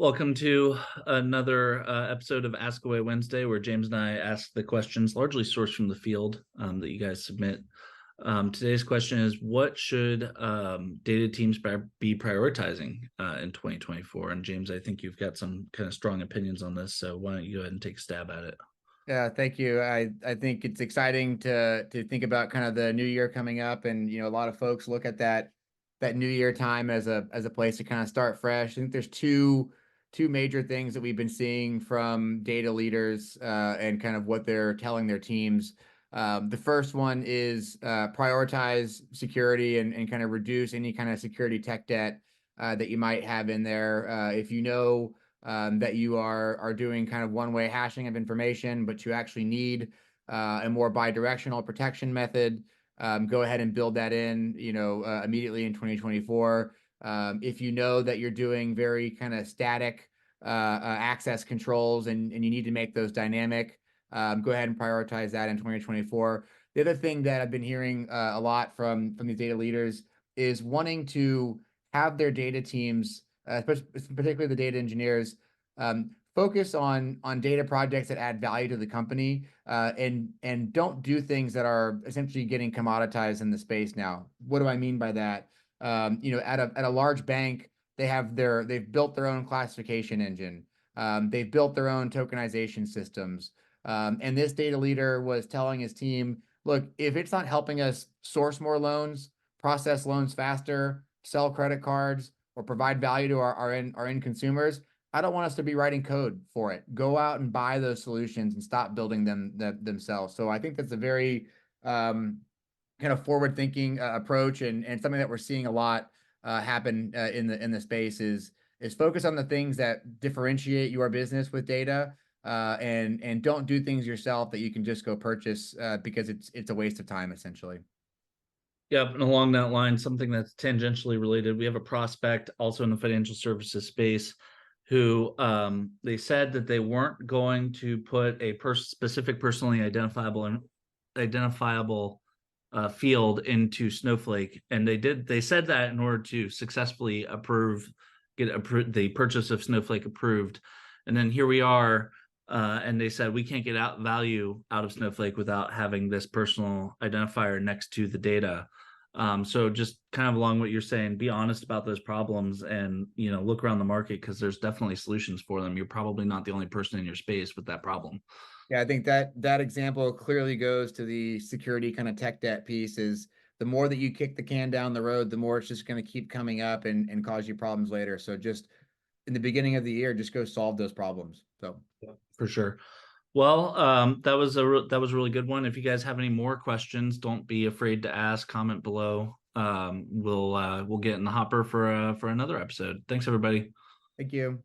Welcome to another episode of Ask Away Wednesday, where James and I ask the questions largely sourced from the field that you guys submit. Today's question is, what should data teams be prioritizing in 2024? And James, I think you've got some kind of strong opinions on this, so why don't you go ahead and take a stab at it? Yeah, thank you. I think it's exciting to think about kind of the new year coming up, and a lot of folks look at that new year time as a place to kind of start fresh. I think there's two major things that we've been seeing from data leaders and kind of what they're telling their teams. The first one is prioritize security and kind of reduce any kind of security tech debt that you might have in there. If you know that you are doing kind of one-way hashing of information, but you actually need a more bi-directional protection method, go ahead and build that in, immediately in 2024. If you know that you're doing very kind of static access controls and you need to make those dynamic, go ahead and prioritize that in 2024. The other thing that I've been hearing a lot from these data leaders is wanting to have their data teams, particularly the data engineers, focus on data projects that add value to the company, and don't do things that are essentially getting commoditized in the space now. What do I mean by that? At a large bank, they've built their own classification engine. They've built their own tokenization systems. And this data leader was telling his team, look, if it's not helping us source more loans, process loans faster, sell credit cards, or provide value to our end consumers, I don't want us to be writing code for it. Go out and buy those solutions and stop building them themselves. So I think that's a very kind of forward-thinking approach, and something that we're seeing a lot happen in the space is focus on the things that differentiate your business with data, and don't do things yourself that you can just go purchase because it's a waste of time, essentially. Yep, and along that line, something that's tangentially related, we have a prospect also in the financial services space who they said that they weren't going to put a specific personally identifiable field into Snowflake, and they said that in order to successfully get the purchase of Snowflake approved. And then here we are, and they said we can't get value out of Snowflake without having this personal identifier next to the data. So just kind of along what you're saying, be honest about those problems and, look around the market, because there's definitely solutions for them. You're probably not the only person in your space with that problem. Yeah, I think that example clearly goes to the security kind of tech debt piece. Is the more that you kick the can down the road, the more it's just going to keep coming up and cause you problems later. So just in the beginning of the year, just go solve those problems. So For sure. Well, that was a really good one. If you guys have any more questions, don't be afraid to ask. Comment below. We'll get in the hopper for another episode. Thanks, everybody. thank you.